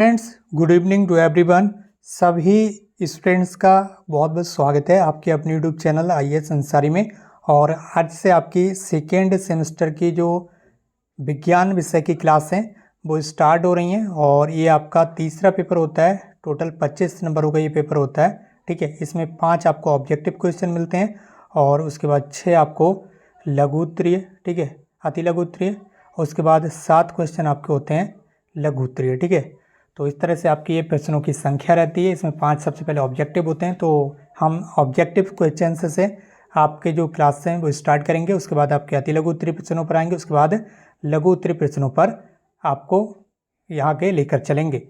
Friends, good evening to everyone. सभी students का बहुत बहुत स्वागत है आपके अपने यूट्यूब चैनल IAS अंसारी में। और आज से आपकी सेकेंड सेमेस्टर की जो विज्ञान विषय की क्लास हैं वो स्टार्ट हो रही हैं। और ये आपका तीसरा पेपर होता है। टोटल 25 नंबरों का ये पेपर होता है। ठीक है, इसमें 5 आपको ऑब्जेक्टिव क्वेश्चन मिलते हैं और उसके बाद 6 आपको लघु उत्तरीय, ठीक है, अति लघु उत्तरीय, और उसके बाद 7 क्वेश्चन आपके होते हैं लघु उत्तरीय। ठीक है, तो इस तरह से आपकी ये प्रश्नों की संख्या रहती है। इसमें 5 सबसे पहले ऑब्जेक्टिव होते हैं। तो हम ऑब्जेक्टिव क्वेश्चन से आपके जो क्लास हैं वो स्टार्ट करेंगे। उसके बाद आपके अति लघु उत्तरीय प्रश्नों पर आएंगे। उसके बाद लघु उत्तरीय प्रश्नों पर आपको यहाँ के लेकर चलेंगे।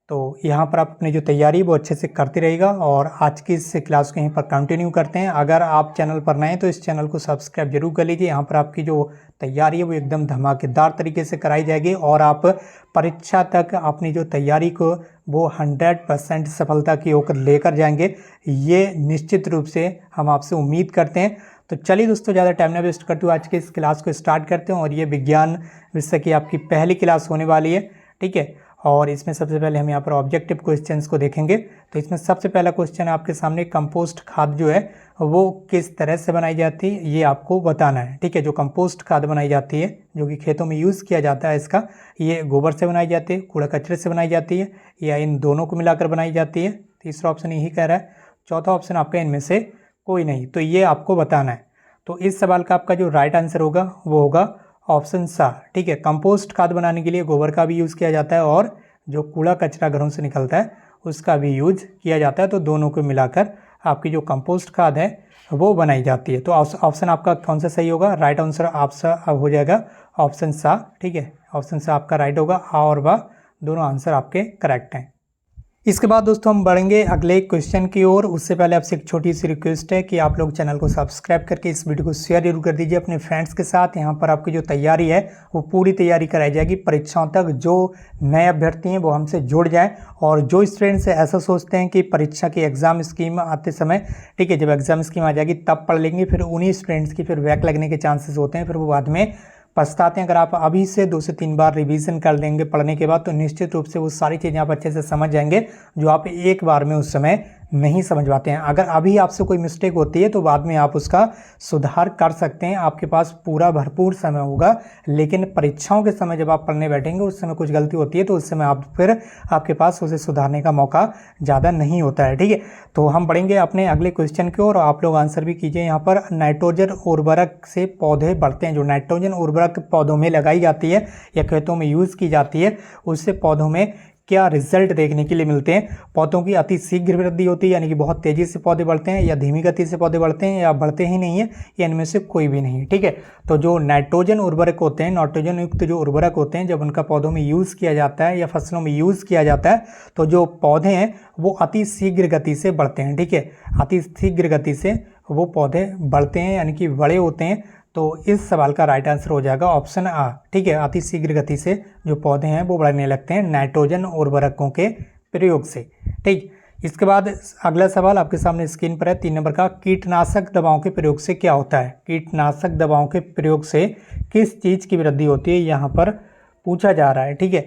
तो यहाँ पर आप अपनी जो तैयारी वो अच्छे से करते रहेगा। और आज की इस क्लास को यहीं पर कंटिन्यू करते हैं। अगर आप चैनल पर नए हैं तो इस चैनल को सब्सक्राइब जरूर कर लीजिए। यहाँ पर आपकी जो तैयारी है वो एकदम धमाकेदार तरीके से कराई जाएगी और आप परीक्षा तक अपनी जो तैयारी को वो 100% सफलता की ओर लेकर जाएंगे, ये निश्चित रूप से हम आपसे उम्मीद करते हैं। तो चलिए दोस्तों, ज़्यादा टाइम न वेस्ट करते हुए आज की इस क्लास को स्टार्ट करते हैं। और ये विज्ञान विषय की आपकी पहली क्लास होने वाली है। ठीक है, और इसमें सबसे पहले हम यहाँ पर ऑब्जेक्टिव क्वेश्चंस को देखेंगे। तो इसमें सबसे पहला क्वेश्चन आपके सामने, कंपोस्ट खाद जो है वो किस तरह से बनाई जाती है ये आपको बताना है। ठीक है, जो कंपोस्ट खाद बनाई जाती है जो कि खेतों में यूज़ किया जाता है, इसका ये गोबर से बनाई जाती है, कूड़ा कचरे से बनाई जाती है, या इन दोनों को मिलाकर बनाई जाती है। तीसरा ऑप्शन यही कह रहा है। चौथा ऑप्शन आपका इनमें से कोई नहीं। तो ये आपको बताना है। तो इस सवाल का आपका जो राइट आंसर होगा वो होगा ऑप्शन सा। ठीक है, कंपोस्ट खाद बनाने के लिए गोबर का भी यूज़ किया जाता है और जो कूड़ा कचरा घरों से निकलता है उसका भी यूज किया जाता है। तो दोनों को मिलाकर आपकी जो कंपोस्ट खाद है वो बनाई जाती है। तो ऑप्शन आपका कौन सा सही होगा? राइट आंसर आपका हो जाएगा ऑप्शन सा। ठीक है, ऑप्शन सा आपका राइट होगा। आ और बा दोनों आंसर आपके करेक्ट हैं। इसके बाद दोस्तों हम बढ़ेंगे अगले क्वेश्चन की ओर। उससे पहले आपसे एक छोटी सी रिक्वेस्ट है कि आप लोग चैनल को सब्सक्राइब करके इस वीडियो को शेयर जरूर कर दीजिए अपने फ्रेंड्स के साथ। यहाँ पर आपकी जो तैयारी है वो पूरी तैयारी कराई जाएगी परीक्षाओं तक। जो नए अभ्यर्थी हैं वो हमसे जुड़ जाएं। और जो स्टूडेंट्स ऐसा सोचते हैं कि परीक्षा की एग्जाम स्कीम आते समय, ठीक है, जब एग्जाम स्कीम आ जाएगी तब पढ़ लेंगे, फिर उन्हीं स्टूडेंट्स की फिर बैक लगने के चांसेस होते हैं, फिर वो बाद में पछताते हैं। अगर आप अभी से 2 से 3 बार रिवीजन कर लेंगे पढ़ने के बाद तो निश्चित रूप से वो सारी चीज़ें आप अच्छे से समझ जाएंगे जो आप एक बार में उस समय नहीं समझ पाते हैं। अगर अभी आपसे कोई मिस्टेक होती है तो बाद में आप उसका सुधार कर सकते हैं। आपके पास पूरा भरपूर समय होगा। लेकिन परीक्षाओं के समय जब आप पढ़ने बैठेंगे उस समय कुछ गलती होती है तो उस समय आप फिर आपके पास उसे सुधारने का मौका ज़्यादा नहीं होता है। ठीक है, तो हम बढ़ेंगे अपने अगले क्वेश्चन की ओर। आप लोग आंसर भी कीजिए। यहाँ पर नाइट्रोजन उर्वरक से पौधे बढ़ते हैं। जो नाइट्रोजन उर्वरक पौधों में लगाई जाती है या खेतों में यूज़ की जाती है, उससे पौधों में क्या रिजल्ट देखने के लिए मिलते हैं? पौधों की अति शीघ्र वृद्धि होती है, यानी कि बहुत तेज़ी से पौधे बढ़ते हैं, या धीमी गति से पौधे बढ़ते हैं, या बढ़ते ही नहीं है, या इनमें से कोई भी नहीं। ठीक है, तो जो नाइट्रोजन उर्वरक होते हैं, नाइट्रोजन युक्त जो उर्वरक होते हैं, जब उनका पौधों में यूज़ किया जाता है या फसलों में यूज़ किया जाता है तो जो पौधे हैं वो अति शीघ्र गति से बढ़ते हैं। ठीक है, अति शीघ्र गति से वो पौधे बढ़ते हैं, यानी कि बड़े होते हैं। तो इस सवाल का राइट आंसर हो जाएगा ऑप्शन आ। ठीक है, अति शीघ्र गति से जो पौधे हैं वो बढ़ने लगते हैं नाइट्रोजन उर्वरकों के प्रयोग से। ठीक, इसके बाद अगला सवाल आपके सामने स्क्रीन पर है 3 नंबर का। कीटनाशक दवाओं के प्रयोग से क्या होता है? कीटनाशक दवाओं के प्रयोग से किस चीज़ की वृद्धि होती है, यहाँ पर पूछा जा रहा है। ठीक है,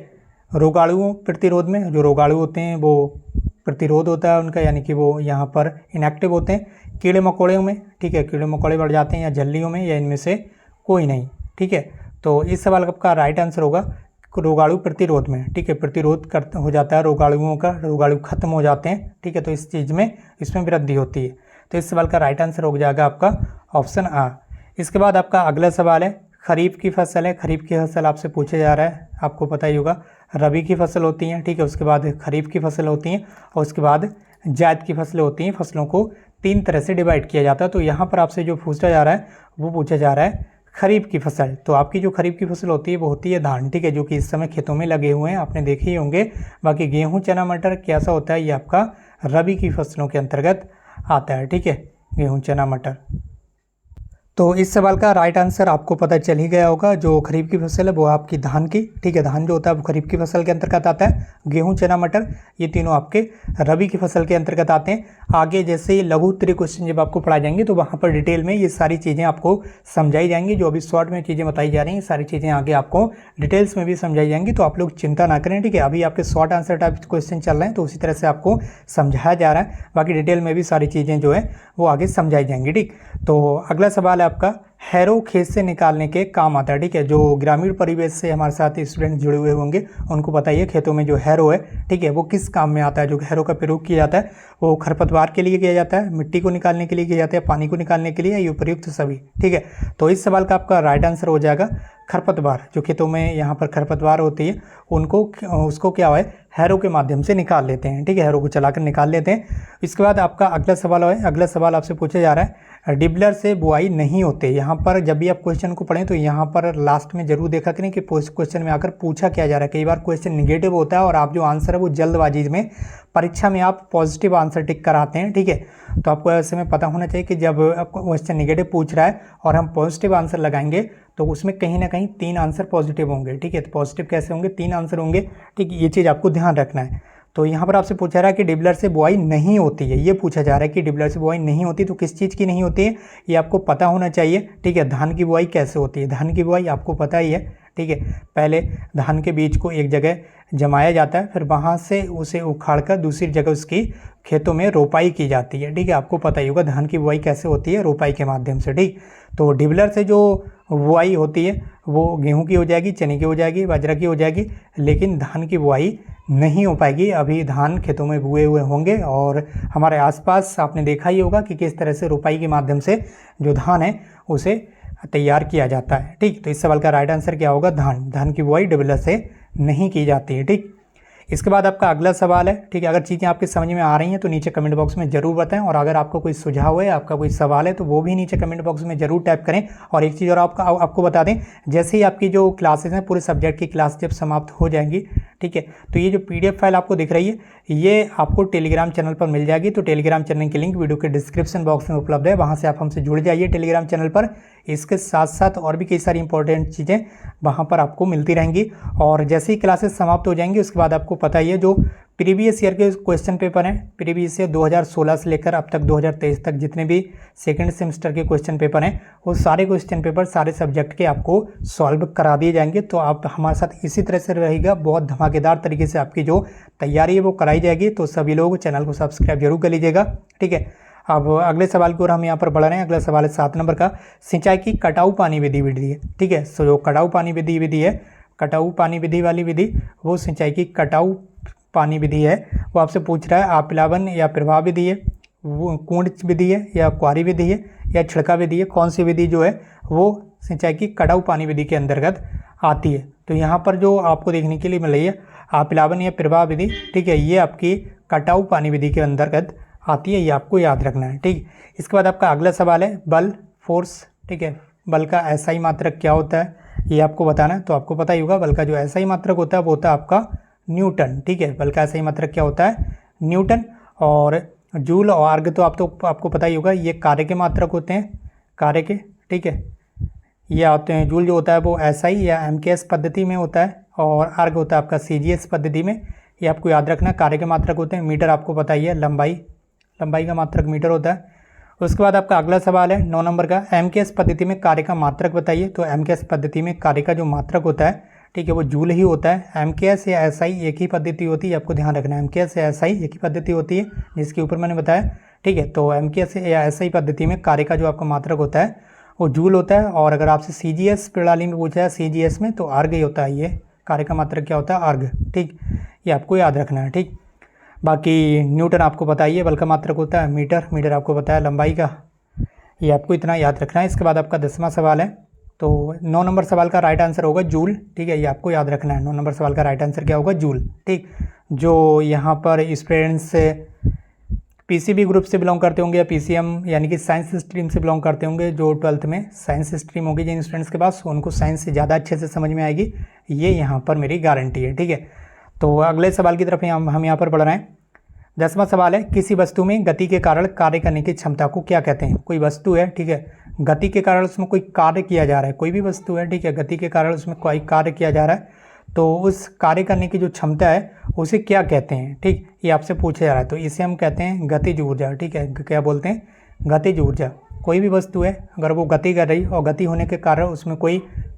रोगाणुओं प्रतिरोध में, जो रोगाणु होते हैं वो प्रतिरोध होता है उनका, यानी कि वो यहाँ पर इनएक्टिव होते हैं। कीड़े मकोड़ों में, ठीक है, कीड़े मकोड़े बढ़ जाते हैं, या झल्लियों में, या इनमें से कोई नहीं। ठीक है, तो इस सवाल का राइट आंसर होगा रोगाणु प्रतिरोध में। ठीक है, प्रतिरोध कर हो जाता है रोगाणुओं का, रोगाणु खत्म हो जाते हैं। ठीक है, तो इस चीज़ में इसमें वृद्धि होती है। तो इस सवाल का राइट आंसर हो जाएगा आपका ऑप्शन आ। इसके बाद आपका अगला सवाल है, खरीफ की फसल है। खरीफ की फसल आपसे पूछा जा रहा है, आपको पता ही होगा। रबी की फसल होती हैं, ठीक है, उसके बाद खरीफ की फसल होती हैं, और उसके बाद जायद की फसलें होती हैं। फसलों को 3 तरह से डिवाइड किया जाता है। तो यहाँ पर आपसे जो पूछा जा रहा है वो पूछा जा रहा है खरीफ की फसल। तो आपकी जो खरीफ की फसल होती है वो होती है धान। ठीक है, जो कि इस समय खेतों में लगे हुए हैं, आपने देखे ही होंगे। बाकी गेहूँ, चना, मटर कैसा होता है, ये आपका रबी की फसलों के अंतर्गत आता है। ठीक है, गेहूँ, चना, मटर। तो इस सवाल का राइट आंसर आपको पता चल ही गया होगा। जो खरीफ की फसल है वो आपकी धान की, ठीक है, धान जो होता है वो खरीफ की फसल के अंतर्गत आता है। गेहूं, चना, मटर ये तीनों आपके रबी की फसल के अंतर्गत आते हैं। आगे जैसे ही लघु उत्तरीय क्वेश्चन जब आपको पढ़ाए जाएंगे तो वहाँ पर डिटेल में ये सारी चीज़ें आपको समझाई जाएंगी। जो अभी शॉर्ट में चीज़ें बताई जा रही हैं सारी चीज़ें आगे आपको डिटेल्स में भी समझाई जाएंगी, तो आप लोग चिंता ना करें, ठीक है। अभी आपके शॉर्ट आंसर टाइप क्वेश्चन चल रहे हैं तो उसी तरह से आपको समझाया जा रहा है। बाकी डिटेल में भी सारी चीज़ें जो है वो आगे समझाई जाएंगी, ठीक। तो अगला सवाल है आपका, हैरो खेत से निकालने के काम आता है, ठीक है। जो ग्रामीण परिवेश से हमारे साथ स्टूडेंट जुड़े हुए होंगे उनको बताइए खेतों में जो हैरो है, ठीक है, वो किस काम में आता है। जो हैरो का प्रयोग किया जाता है वो खरपतवार के लिए किया जाता है, मिट्टी को निकालने के लिए किया जाता है, पानी को निकालने के लिए, ये उपयुक्त सभी, ठीक है। तो इस सवाल का आपका राइट आंसर हो जाएगा खरपतवार। जो खेतों में यहाँ पर खरपतवार होती है उनको उसको क्या है हैरो के माध्यम से निकाल लेते हैं, ठीक है, हैरो को चलाकर निकाल लेते हैं। इसके बाद आपका अगला सवाल है, अगला सवाल आपसे पूछा जा रहा है, डिबलर से बुआई नहीं होते। यहाँ पर जब भी आप क्वेश्चन को पढ़ें तो यहाँ पर लास्ट में जरूर देखा करें कि क्वेश्चन में आकर पूछा क्या जा रहा है। कई बार क्वेश्चन निगेटिव होता है और आप जो आंसर है वो जल्दबाजी में परीक्षा में आप पॉजिटिव आंसर टिक कराते हैं, ठीक है। तो आपको ऐसे में पता होना चाहिए कि जब आपको क्वेश्चन निगेटिव पूछ रहा है और हम पॉजिटिव आंसर लगाएंगे तो उसमें कहीं ना कहीं 3 आंसर पॉजिटिव होंगे, ठीक है। तो पॉजिटिव कैसे होंगे, 3 आंसर होंगे, ठीक, ये चीज़ आपको ध्यान रखना है। तो यहाँ पर आपसे पूछा रहा है कि डिबलर से बुआई नहीं होती है, ये पूछा जा रहा है कि डिबलर से बुआई नहीं होती, तो किस चीज़ की नहीं होती है ये आपको पता होना चाहिए, ठीक है। धान की बुआई कैसे होती है, धान की बुआई आपको पता ही है, ठीक है। पहले धान के बीज को एक जगह जमाया जाता है, फिर वहाँ से उसे उखाड़कर दूसरी जगह उसकी खेतों में रोपाई की जाती है, ठीक है। आपको पता ही होगा धान की बुआई कैसे होती है, रोपाई के माध्यम से, ठीक। तो डिबलर से जो बुआई होती है वो गेहूं की हो जाएगी, चने की हो जाएगी, बाजरा की हो जाएगी, लेकिन धान की बुआई नहीं हो पाएगी। अभी धान खेतों में बुए हुए होंगे और हमारे आसपास आपने देखा ही होगा कि किस तरह से रोपाई के माध्यम से जो धान है उसे तैयार किया जाता है, ठीक। तो इस सवाल का राइट आंसर क्या होगा, धान। धान की बुआई डिबलर से नहीं की जाती है, ठीक। इसके बाद आपका अगला सवाल है, ठीक है। अगर चीज़ें आपके समझ में आ रही हैं तो नीचे कमेंट बॉक्स में जरूर बताएं, और अगर आपका कोई सुझाव है, आपका कोई सवाल है तो वो भी नीचे कमेंट बॉक्स में जरूर टाइप करें। और एक चीज़ और आपको बता दें, जैसे ही आपकी जो क्लासेस हैं पूरे सब्जेक्ट की क्लास जब समाप्त हो जाएंगी, ठीक है, तो ये जो PDF फाइल आपको दिख रही है ये आपको टेलीग्राम चैनल पर मिल जाएगी। तो टेलीग्राम चैनल की लिंक वीडियो के डिस्क्रिप्शन बॉक्स में उपलब्ध है, वहाँ से आप हमसे जुड़ जाइए टेलीग्राम चैनल पर। इसके साथ साथ और भी कई सारी इंपॉर्टेंट चीज़ें वहाँ पर आपको मिलती रहेंगी। और जैसे ही क्लासेस समाप्त हो जाएंगी उसके बाद आपको पता ही है जो प्रीवियस ईयर के क्वेश्चन पेपर हैं, प्रीवियस ईयर 2016 से लेकर अब तक 2023 तक जितने भी सेकंड सेमेस्टर के क्वेश्चन पेपर हैं वो सारे क्वेश्चन पेपर सारे सब्जेक्ट के आपको सॉल्व करा दिए जाएंगे। तो आप हमारे साथ इसी तरह से रहेगा, बहुत धमाकेदार तरीके से आपकी जो तैयारी है वो कराई जाएगी। तो सभी लोग चैनल को सब्सक्राइब जरूर कर लीजिएगा, ठीक है। अब अगले सवाल की ओर हम यहाँ पर बढ़ रहे हैं। अगला सवाल है 7 नंबर का, सिंचाई की कटाऊ पानी विधि है, ठीक है। सो जो कटाऊ पानी विधि है, कटाऊ पानी विधि वाली विधि वो सिंचाई की कटाऊ पानी विधि है। वो आपसे पूछ रहा है आपिलावन या प्रवाह विधि है, वो कूंड विधि है या क्वारी विधि है या छिड़का विधि है, कौन सी विधि जो है वो सिंचाई की कटाऊ पानी विधि के अंतर्गत आती है। तो यहाँ पर जो आपको देखने के लिए मिल रही है आपिलावन या प्रवाह विधि, ठीक है, ये आपकी कटाऊ पानी विधि के अंतर्गत आती है, ये आपको याद रखना है, ठीक। इसके बाद आपका अगला सवाल है बल, फोर्स, ठीक है। बल का SI मात्रक क्या होता है ये आपको बताना है। तो आपको पता ही होगा बल का जो SI मात्रक होता है वो होता है आपका न्यूटन, ठीक है। बल का SI मात्रक क्या होता है, न्यूटन। और जूल और अर्ग तो आपको पता ही होगा ये कार्य के मात्रक होते हैं, कार्य के, ठीक है। ये आते हैं जूल जो होता है वो SI या MKS पद्धति में होता है और अर्ग होता है आपका CGS पद्धति में। ये आपको याद रखना, कार्य के मात्रक होते हैं। मीटर आपको पता ही है, लंबाई का मात्रक मीटर होता है। उसके बाद आपका अगला सवाल है 9 नंबर का, MKS पद्धति में कार्य का मात्रक बताइए। तो MKS पद्धति में कार्य का जो मात्रक होता है, ठीक है, वो जूल ही होता है। MKS या SI एक ही पद्धति होती है, आपको ध्यान रखना है। MKS या SI एक ही पद्धति होती है जिसके ऊपर मैंने बताया, ठीक है। तो MKS या SI पद्धति में कार्य का जो आपका मात्रक होता है वो जूल होता है। और अगर आपसे CGS प्रणाली में पूछा है, CGS में, तो अर्ग ही होता है। ये कार्य का मात्रक क्या होता है, अर्ग, ठीक, ये आपको याद रखना है, ठीक। बाकी न्यूटन आपको बताइए, बल का मात्रक होता है मीटर आपको पता है लंबाई का, ये आपको इतना याद रखना है। इसके बाद आपका 10वां सवाल है, तो 9 नंबर सवाल का राइट आंसर होगा जूल, ठीक है, ये आपको याद रखना है। 9 नंबर सवाल का राइट आंसर क्या होगा, जूल, ठीक। जो यहाँ पर स्टूडेंट्स PCB ग्रुप से बिलोंग करते होंगे या PCM यानी कि साइंस स्ट्रीम से बिलोंग करते होंगे, जो 12th में साइंस स्ट्रीम होगी जिन स्टूडेंट्स के पास, उनको साइंस से ज़्यादा अच्छे से समझ में आएगी, ये यहाँ पर मेरी गारंटी है, ठीक है। तो अगले सवाल की तरफ हम यहाँ पर बढ़ रहे हैं। 10वां सवाल है, किसी वस्तु में गति के कारण कार्य करने की क्षमता को क्या कहते हैं। कोई वस्तु है, ठीक है, गति के कारण उसमें कोई कार्य किया जा रहा है, कोई भी वस्तु है, ठीक है, गति के कारण उसमें कोई कार्य किया जा रहा है, तो उस कार्य करने की जो क्षमता है उसे क्या कहते हैं, ठीक, ये आपसे पूछा जा रहा है। तो इसे हम कहते हैं गतिज ऊर्जा, ठीक है, क्या बोलते हैं, गतिज ऊर्जा। कोई भी वस्तु है अगर वो गति कर रही और गति होने के कारण उसमें कोई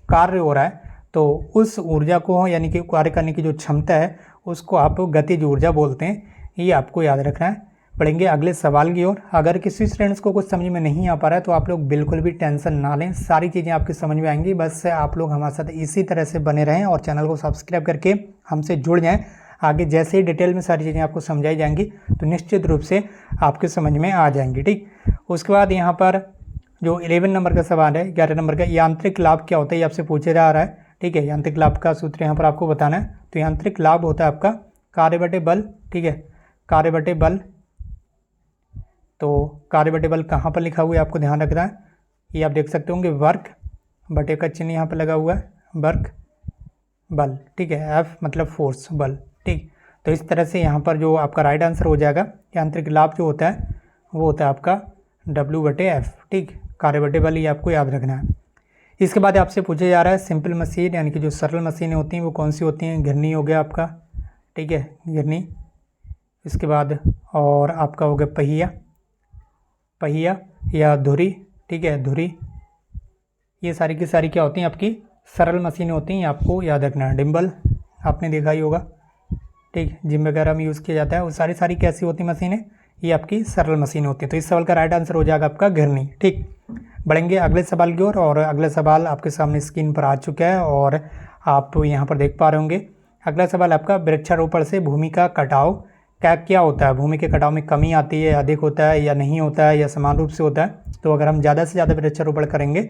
कार्य हो रहा है, तो उस ऊर्जा को, यानी कि कार्य करने की जो क्षमता है उसको आप गतिज ऊर्जा बोलते हैं। ये आपको याद रखना है। बढ़ेंगे अगले सवाल की ओर। अगर किसी स्टूडेंट्स को कुछ समझ में नहीं आ पा रहा है तो आप लोग बिल्कुल भी टेंशन ना लें, सारी चीज़ें आपकी समझ में आएंगी। बस आप लोग हमारे साथ इसी तरह से बने रहें और चैनल को सब्सक्राइब करके हमसे जुड़ जाएं। आगे जैसे ही डिटेल में सारी चीज़ें आपको समझाई जाएंगी तो निश्चित रूप से आपके समझ में आ जाएंगी, ठीक। उसके बाद यहाँ पर जो 11 नंबर का सवाल है, 11 नंबर का, यांत्रिक लाभ क्या होता है, ये आपसे पूछा जा रहा है, ठीक है। यांत्रिक लाभ का सूत्र यहाँ पर आपको बताना है। तो यांत्रिक लाभ होता है आपका कार्य बटे बल, ठीक है, कार्य बटे बल। तो कार्य बटे बल कहाँ पर लिखा हुआ है आपको ध्यान रखना है, ये आप देख सकते होंगे, वर्क बटे का चिन्ह यहाँ पर लगा हुआ है, वर्क बल, ठीक है, एफ मतलब फोर्स, बल, ठीक। तो इस तरह से यहाँ पर जो आपका राइट आंसर हो जाएगा, यांत्रिक लाभ जो होता है वो होता है आपका W बटे एफ, ठीक, कार्य बटे बल, ये आपको याद रखना है। इसके बाद आपसे पूछा जा रहा है सिंपल मशीन, यानी कि जो सरल मशीनें होती हैं वो कौन सी होती हैं। घिरनी हो गया आपका, ठीक है, घिरनी। इसके बाद और आपका हो गया पहिया, पहिया या धुरी, ठीक है, धुरी। ये सारी की सारी क्या होती हैं, आपकी सरल मशीनें होती हैं, आपको याद रखना है। डिम्बल आपने देखा ही होगा, ठीक, जिम वगैरह में यूज़ किया जाता है। वो सारी कैसी होती मशीनें, ये आपकी सरल मशीन होती है। तो इस सवाल का राइट आंसर हो जाएगा आपका घिरनी, ठीक। बढ़ेंगे अगले सवाल की ओर और अगला सवाल आपके सामने स्क्रीन पर आ चुका है और आप यहाँ पर देख पा रहे होंगे। अगला सवाल आपका वृक्षारोपण से भूमि का कटाव क्या होता है। भूमि के कटाव में कमी आती है, अधिक होता है या नहीं होता है या समान रूप से होता है। तो अगर हम ज़्यादा से ज़्यादा वृक्षारोपण करेंगे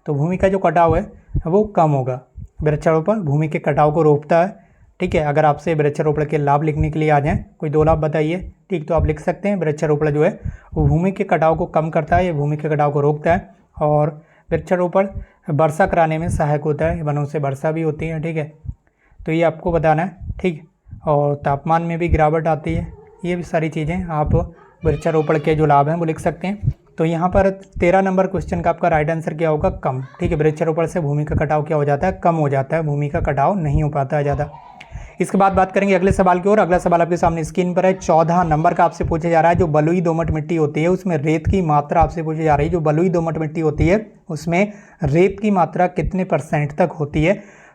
तो भूमि का जो कटाव है वो कम होगा। वृक्षारोपण भूमि के कटाव को रोकता है, ठीक है। अगर आपसे वृक्षारोपण के लाभ लिखने के लिए आ जाएं, कोई 2 लाभ बताइए, ठीक, तो आप लिख सकते हैं वृक्षारोपण जो है वो भूमि के कटाव को कम करता है, ये भूमि के कटाव को रोकता है। और वृक्षारोपण वर्षा कराने में सहायक होता है, वनों से वर्षा भी होती है, ठीक है। तो ये आपको बताना है, ठीक। और तापमान में भी गिरावट आती है, ये भी सारी चीज़ें आप वृक्षारोपण के जो लाभ हैं वो लिख सकते हैं। तो यहाँ पर 13 नंबर क्वेश्चन का आपका राइट आंसर क्या होगा, कम, ठीक है। वृक्षारोपण से भूमि का कटाव क्या हो जाता है, कम हो जाता है, भूमि का कटाव नहीं हो पाता है ज़्यादा। इसके बाद बात करेंगे अगले सवाल की ओर। अगला सवाल आपके सामने स्क्रीन पर है, 14 नंबर का आपसे पूछा जा रहा है। जो बलुई दोमट मिट्टी होती है उसमें रेत की मात्रा आपसे पूछी जा रही है। जो बलुई दोमट मिट्टी होती है उसमें रेत की मात्रा कितने % तक होती है।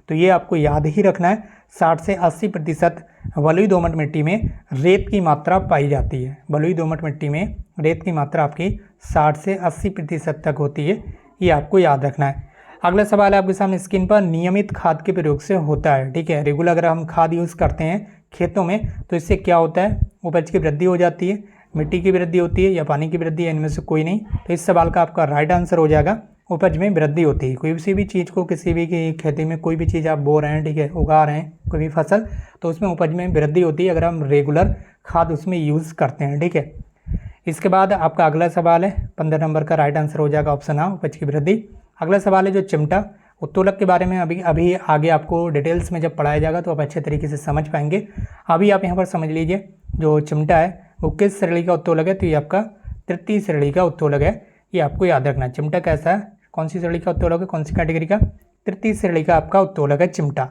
तो ये आपको याद ही रखना है, 60 से 80% बलुई दोमट मिट्टी में रेत की मात्रा पाई जाती है। बलुई दोमट मिट्टी में रेत की मात्रा आपकी 60 से 80% तक होती है, ये आपको याद रखना है। अगला सवाल है आपके सामने स्क्रीन पर, नियमित खाद के प्रयोग से होता है, ठीक है। रेगुलर अगर हम खाद यूज़ करते हैं खेतों में तो इससे क्या होता है, उपज की वृद्धि हो जाती है, मिट्टी की वृद्धि होती है या पानी की वृद्धि है, इनमें से कोई नहीं। तो इस सवाल का आपका राइट आंसर हो जाएगा उपज में वृद्धि होती है। कोई भी चीज़ को, किसी भी की खेती में कोई भी चीज़ आप बो रहे हैं, ठीक है, उगा रहे हैं कोई भी फसल, तो उसमें उपज में वृद्धि होती है अगर हम रेगुलर खाद उसमें यूज़ करते हैं, ठीक है। इसके बाद आपका अगला सवाल है 15 नंबर का राइट आंसर हो जाएगा ऑप्शन आ, उपज की वृद्धि। अगला सवाल है जो चिमटा उत्तोलक के बारे में अभी आगे आपको डिटेल्स में जब पढ़ाया जाएगा तो आप अच्छे तरीके से समझ पाएंगे। अभी आप यहाँ पर समझ लीजिए, जो चिमटा है वो किस श्रेणी का उत्तोलक है, तो ये आपका तृतीय श्रेणी का उत्तोलक है, ये आपको याद रखना है। चिमटा कैसा है, कौन सी श्रेणी का उत्तोलक है, कौन सी कैटेगरी का, तृतीय श्रेणी का आपका उत्तोलक है चिमटा।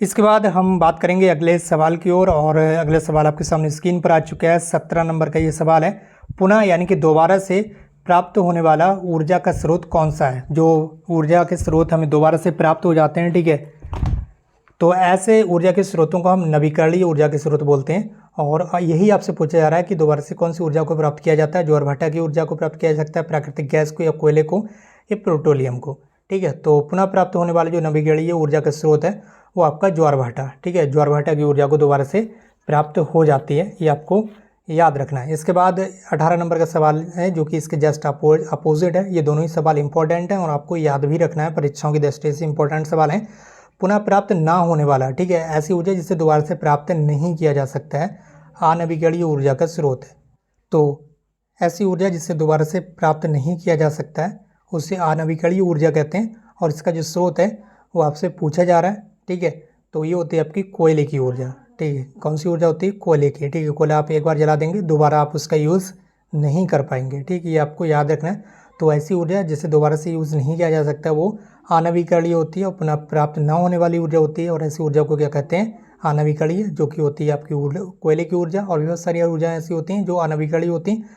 इसके बाद हम बात करेंगे अगले सवाल की ओर और अगला सवाल आपके सामने स्क्रीन पर आ चुका है। 17 नंबर का ये सवाल है, पुनः यानी कि दोबारा से प्राप्त होने वाला ऊर्जा का स्रोत कौन सा है। जो ऊर्जा के स्रोत हमें दोबारा से प्राप्त हो जाते हैं, ठीक है, तो ऐसे ऊर्जा के स्रोतों को हम नवीकरणीय ऊर्जा के स्रोत बोलते हैं। और यही आपसे पूछा जा रहा है कि दोबारा से कौन सी ऊर्जा को प्राप्त किया जाता है। ज्वार-भाटा की ऊर्जा को प्राप्त किया जा सकता है, प्राकृतिक गैस को या कोयले को या पेट्रोलियम को, ठीक है। तो पुनः प्राप्त होने वाले जो नवीकरणीय ऊर्जा का स्रोत है वो आपका ज्वार-भाटा, ठीक है, ज्वार-भाटा की ऊर्जा को दोबारा से प्राप्त हो जाती है, ये आपको याद रखना है। इसके बाद 18 नंबर का सवाल है जो कि इसके जस्ट अपोजिट है। ये दोनों ही सवाल इंपॉर्टेंट हैं और आपको याद भी रखना है, परीक्षाओं की दृष्टि से इंपॉर्टेंट सवाल हैं। पुनः प्राप्त ना होने वाला, ठीक है, ऐसी ऊर्जा जिसे दोबारा से प्राप्त नहीं किया जा सकता है, अनवीकरणीय ऊर्जा का स्रोत है। तो ऐसी ऊर्जा जिसे दोबारा से प्राप्त नहीं किया जा सकता है उसे अनवीकरणीय ऊर्जा कहते हैं। और इसका जो स्रोत है वो आपसे पूछा जा रहा है, ठीक है। तो ये होती है आपकी कोयले की ऊर्जा, ठीक है। कौन सी ऊर्जा होती है, कोयले की, ठीक है। कोयला आप एक बार जला देंगे दोबारा आप उसका यूज़ नहीं कर पाएंगे, ठीक है, ये आपको याद रखना है। तो ऐसी ऊर्जा जिसे दोबारा से यूज़ नहीं किया जा सकता वो अनवीकरणीय होती है और पुनः प्राप्त न होने वाली ऊर्जा होती है। और ऐसी ऊर्जा को क्या कहते हैं? अनवीकरणीय, जो कि होती है आपकी कोयले की ऊर्जा। और भी बहुत सारी ऊर्जा ऐसी होती हैं जो अनवीकरणीय होती हैं,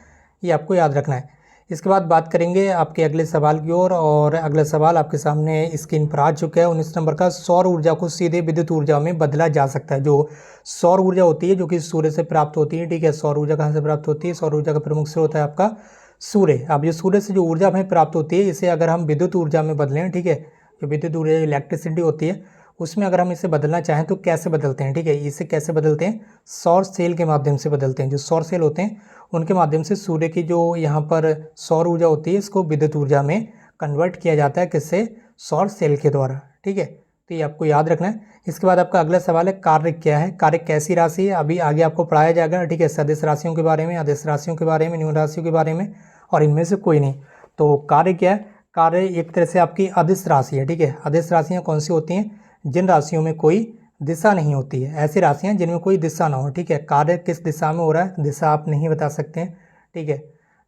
ये आपको याद रखना है। इसके बाद बात करेंगे आपके अगले सवाल की ओर, और अगला सवाल आपके सामने स्क्रीन पर आ चुका है 19 नंबर का। सौर ऊर्जा को सीधे विद्युत ऊर्जा में बदला जा सकता है। जो सौर ऊर्जा होती है जो कि सूर्य से प्राप्त होती है, ठीक है। सौर ऊर्जा कहाँ से प्राप्त होती है? सौर ऊर्जा का प्रमुख स्रोत है आपका सूर्य। अब ये सूर्य से जो ऊर्जा हमें प्राप्त होती है, इसे अगर हम विद्युत ऊर्जा में बदलें, ठीक है, जो विद्युत ऊर्जा इलेक्ट्रिसिटी होती है उसमें अगर हम इसे बदलना चाहें तो कैसे बदलते हैं? ठीक है, इसे कैसे बदलते हैं? सौर सेल के माध्यम से बदलते हैं। जो सौर सेल होते हैं उनके माध्यम से सूर्य की जो यहाँ पर सौर ऊर्जा होती है इसको विद्युत ऊर्जा में कन्वर्ट किया जाता है। किससे? सौर सेल के द्वारा, ठीक है। तो ये आपको याद रखना है। इसके बाद आपका अगला सवाल है कार्य क्या है? कार्य कैसी राशि है? अभी आगे आपको पढ़ाया जाएगा, ठीक है, सदिश राशियों के बारे में, अदिश राशियों के बारे में, न्यून राशियों के बारे में, और इनमें से कोई नहीं। तो कार्य क्या है? कार्य एक तरह से आपकी अदिश राशि है, ठीक है। अदिश राशियाँ कौन सी होती हैं? जिन राशियों में कोई दिशा नहीं होती है, ऐसी राशियाँ जिनमें कोई दिशा ना हो, ठीक है। कार्य किस दिशा में हो रहा है, दिशा आप नहीं बता सकते हैं, ठीक है।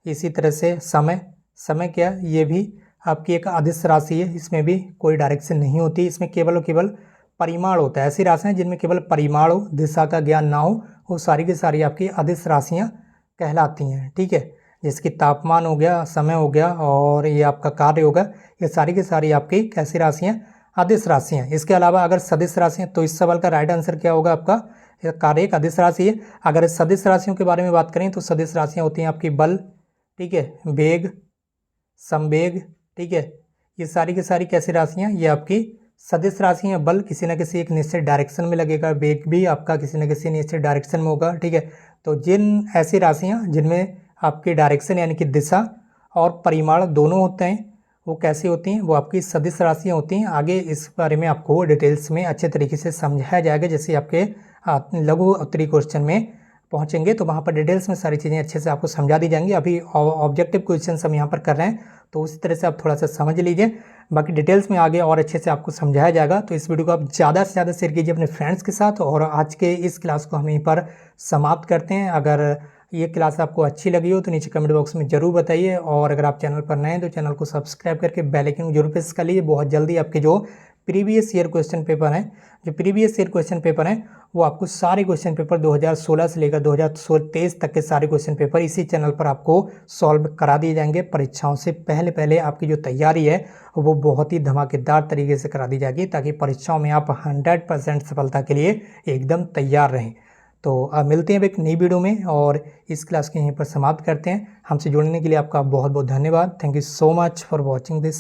इसी तरह से समय, समय क्या है? ये भी आपकी एक अदिश राशि है, इसमें भी कोई डायरेक्शन नहीं होती, इसमें केवल और केवल परिमाण होता है। ऐसी राशियाँ जिनमें केवल परिमाण हो, दिशा का ज्ञान ना हो, वो सारी की सारी आपकी अदिश राशियाँ कहलाती हैं, ठीक है। जिसकी तापमान हो गया, समय हो गया, और ये आपका कार्य होगा, ये सारी की सारी आपकी कैसी राशियाँ? अदिश राशियाँ। इसके अलावा अगर सदिश राशियाँ, तो इस सवाल का राइट आंसर क्या होगा आपका? कार्य एक अदिश राशि है। अगर सदिश राशियों के बारे में बात करें तो सदिश राशियाँ होती हैं आपकी बल, ठीक है, वेग, संवेग, ठीक है। ये सारी की सारी कैसी राशियाँ? ये आपकी सदिश राशियाँ। बल किसी न किसी एक निश्चित डायरेक्शन में लगेगा, वेग भी आपका किसी न किसी निश्चित डायरेक्शन में होगा, ठीक है। तो जिन ऐसी राशियाँ जिनमें आपकी डायरेक्शन यानी कि दिशा और परिमाण दोनों होते हैं, वो कैसी होती हैं? वो आपकी सदिश राशियाँ होती हैं। आगे इस बारे में आपको डिटेल्स में अच्छे तरीके से समझाया जाएगा, जैसे आपके लघु उत्तरी क्वेश्चन में पहुंचेंगे तो वहाँ पर डिटेल्स में सारी चीज़ें अच्छे से आपको समझा दी जाएंगी। अभी ऑब्जेक्टिव क्वेश्चन हम यहाँ पर कर रहे हैं, तो उसी तरह से आप थोड़ा सा समझ लीजिए, बाकी डिटेल्स में आगे और अच्छे से आपको समझाया जाएगा। तो इस वीडियो को आप ज़्यादा से ज़्यादा शेयर कीजिए अपने फ्रेंड्स के साथ, और आज के इस क्लास को हम यहीं पर समाप्त करते हैं। अगर ये क्लास आपको अच्छी लगी हो तो नीचे कमेंट बॉक्स में जरूर बताइए, और अगर आप चैनल पर नए हैं तो चैनल को सब्सक्राइब करके बेल आइकन जरूर प्रेस कर लीजिए। बहुत जल्दी आपके जो प्रीवियस ईयर क्वेश्चन पेपर हैं, जो प्रीवियस ईयर क्वेश्चन पेपर हैं, वो आपको सारे क्वेश्चन पेपर 2016 से लेकर 2023 तक के सारे क्वेश्चन पेपर इसी चैनल पर आपको सॉल्व करा दिए जाएंगे। परीक्षाओं से पहले पहले आपकी जो तैयारी है वो बहुत ही धमाकेदार तरीके से करा दी जाएगी, ताकि परीक्षाओं में आप 100% सफलता के लिए एकदम तैयार रहें। तो अब मिलते हैं एक नई वीडियो में, और इस क्लास को यहीं पर समाप्त करते हैं। हमसे जुड़ने के लिए आपका बहुत बहुत धन्यवाद। Thank you so much for watching this.